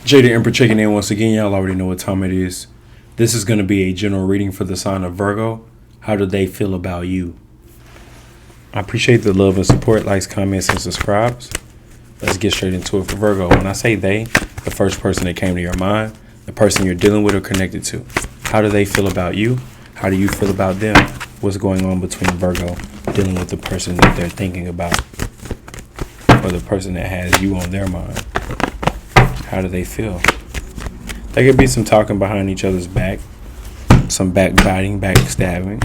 Jada Emperor checking in once again. Y'all already know what time it is. This is going to be a general reading for the sign of Virgo. How do they feel about you? I appreciate the love and support, likes, comments, and subscribes. Let's get straight into it for Virgo. When I say they, the first person that came to your mind, the person you're dealing with or connected to. How do they feel about you? How do you feel about them? What's going on between Virgo dealing with the person that they're thinking about or the person that has you on their mind? How do they feel? There could be some talking behind each other's back, some backbiting, backstabbing.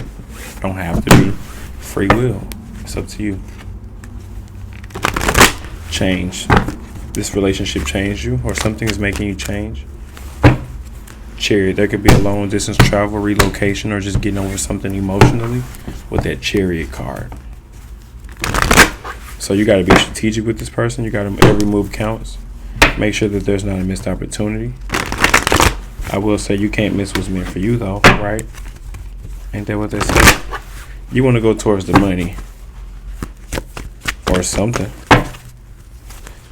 Don't have to be. Free will. It's up to you. Change. This relationship changed you, or something is making you change. Chariot. There could be a long distance travel, relocation, or just getting over something emotionally with that Chariot card. So you got to be strategic with this person. You got to, every move counts. Make sure that there's not a missed opportunity. I will say you can't miss what's meant for you, though, right? Ain't that what they say? You want to go towards the money or something.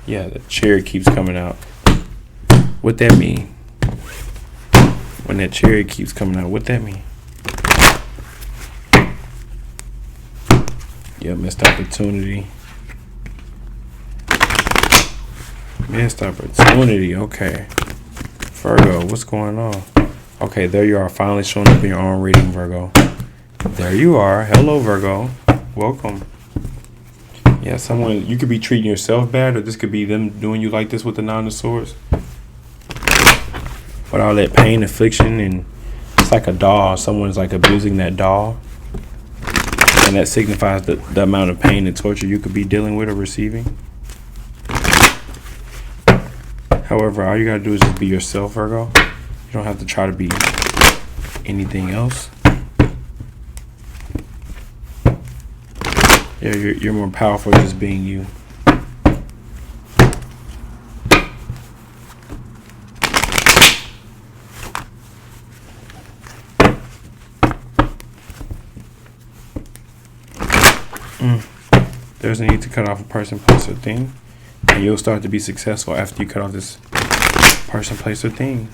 Yeah, the Chariot keeps coming out. What that mean? When that Chariot keeps coming out, what that mean? Yeah, missed opportunity. Missed opportunity, okay. Virgo, what's going on? Okay, there you are, finally showing up in your own reading, Virgo. There you are. Hello, Virgo. Welcome. Yeah, someone, you could be treating yourself bad, or this could be them doing you like this with the Nine of Swords. But all that pain, affliction, and it's like a doll. Someone's like abusing that doll. And that signifies the amount of pain and torture you could be dealing with or receiving. However, all you gotta do is just be yourself, Virgo. You don't have to try to be anything else. Yeah, you're more powerful just being you. There's a need to cut off a person, place, or thing. And you'll start to be successful after you cut off this person, place, or thing.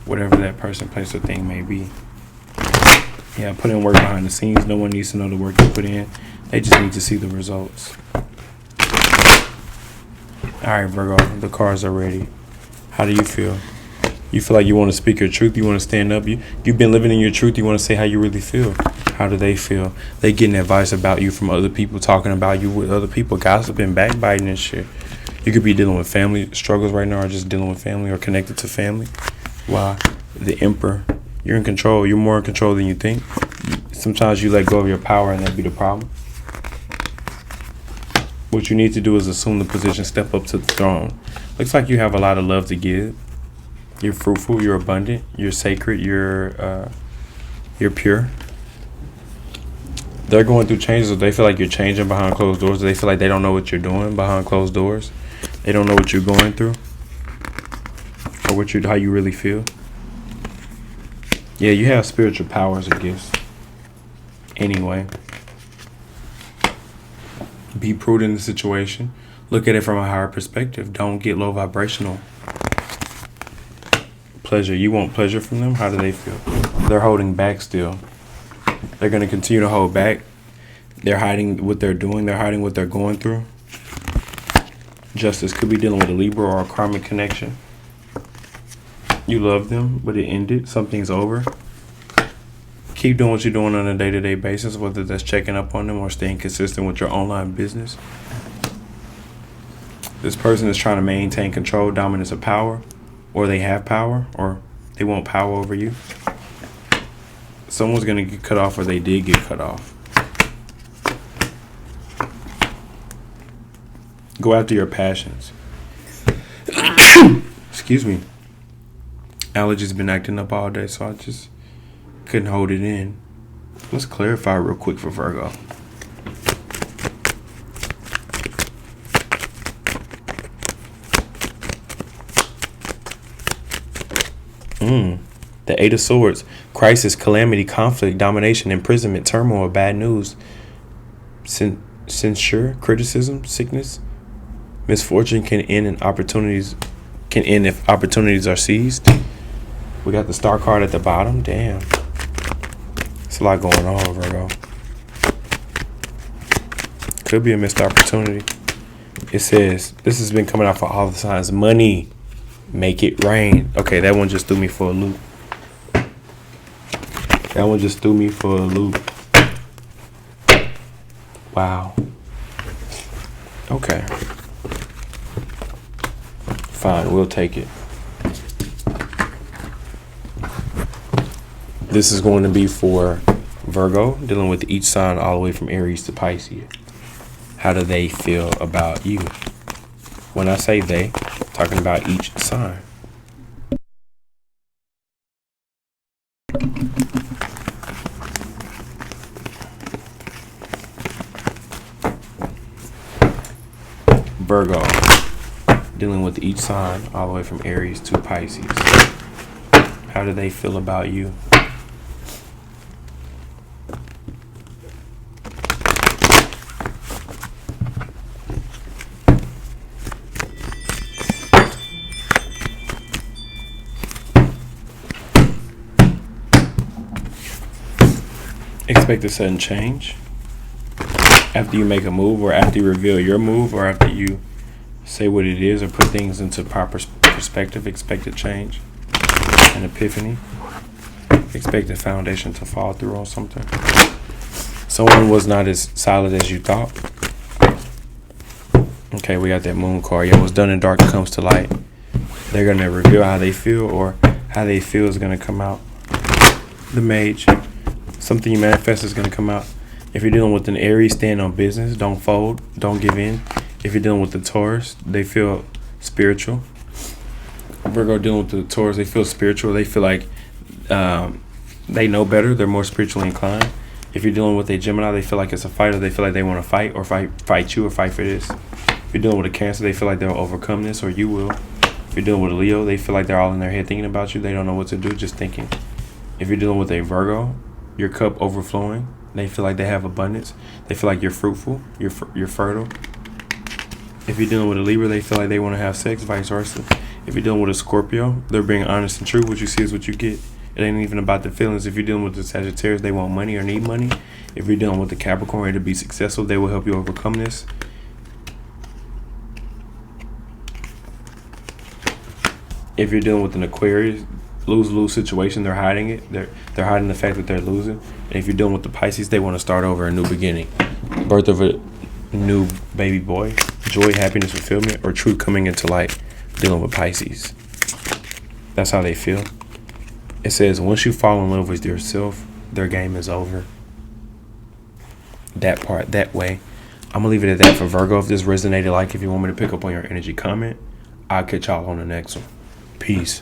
Whatever that person, place, or thing may be. Yeah, put in work behind the scenes. No one needs to know the work you put in. They just need to see the results. Alright, Virgo, the cards are ready. How do you feel? You feel like you want to speak your truth? You want to stand up? You've been living in your truth. You want to say how you really feel. How do they feel? They getting advice about you from other people, talking about you with other people, gossiping, backbiting and shit. You could be dealing with family struggles right now, or just dealing with family or connected to family. Why? The Emperor. You're in control. You're more in control than you think. Sometimes you let go of your power and that be the problem. What you need to do is assume the position, step up to the throne. Looks like you have a lot of love to give. You're fruitful, you're abundant, you're sacred, you're pure. They're going through changes. They feel like you're changing behind closed doors. They feel like they don't know what you're doing behind closed doors. They don't know what you're going through or how you really feel. Yeah, you have spiritual powers or gifts. Anyway, be prudent in the situation. Look at it from a higher perspective. Don't get low vibrational. Pleasure. You want pleasure from them? How do they feel? They're holding back still. They're going to continue to hold back. They're hiding what they're doing. They're hiding what they're going through. Justice could be dealing with a Libra or a karmic connection. You love them, but it ended. Something's over. Keep doing what you're doing on a day-to-day basis, whether that's checking up on them or staying consistent with your online business. This person is trying to maintain control, dominance, of power, or they have power, or they want power over you. Someone's going to get cut off, or they did get cut off. Go after your passions. Excuse me. Allergies been acting up all day, so I just couldn't hold it in. Let's clarify real quick for Virgo. The Eight of Swords. Crisis, calamity, conflict, domination, imprisonment, turmoil, bad news, censure, criticism, sickness. Misfortune can end in opportunities can end if opportunities are seized. We got the star card at the bottom. Damn. It's a lot going on, Virgo. Could be a missed opportunity. It says, this has been coming out for all the signs. Money, make it rain. Okay, that one just threw me for a loop. That one just threw me for a loop. Wow. Okay. Fine, we'll take it. This is going to be for Virgo, dealing with each sign all the way from Aries to Pisces. How do they feel about you? When I say they, I'm talking about each sign. Virgo, dealing with each sign all the way from Aries to Pisces. How do they feel about you? Expect a sudden change after you make a move, or after you reveal your move, or after you say what it is or put things into proper perspective. Expect a change, an epiphany. Expect a foundation to fall through on something. Someone was not as solid as you thought. Okay, we got that moon card. Yeah, what's done in dark comes to light. They're going to reveal how they feel, or how they feel is going to come out. The mage. Something you manifest is going to come out. If you're dealing with an Aries, stand on business. Don't fold. Don't give in. If you're dealing with the Taurus, they feel spiritual. Virgo, dealing with the Taurus, they feel spiritual. They feel like they know better. They're more spiritually inclined. If you're dealing with a Gemini, they feel like it's a fighter. They feel like they want to fight, or fight you, or fight for this. If you're dealing with a Cancer, they feel like they'll overcome this, or you will. If you're dealing with a Leo, they feel like they're all in their head thinking about you. They don't know what to do, just thinking. If you're dealing with a Virgo, your cup overflowing. They feel like they have abundance. They feel like you're fruitful. You're fertile. If you're dealing with a Libra, they feel like they want to have sex, vice versa. If you're dealing with a Scorpio, they're being honest and true. What you see is what you get. It ain't even about the feelings. If you're dealing with the Sagittarius, they want money or need money. If you're dealing with the Capricorn, ready to be successful, they will help you overcome this. If you're dealing with an Aquarius, lose-lose situation, they're hiding it. They're hiding the fact that they're losing. And if you're dealing with the Pisces, they want to start over, a new beginning. Birth of a new baby boy, joy, happiness, fulfillment, or truth coming into light, dealing with Pisces. That's how they feel. It says, once you fall in love with yourself, their game is over. That part, that way. I'm going to leave it at that for Virgo. If this resonated, if you want me to pick up on your energy, comment. I'll catch y'all on the next one. Peace.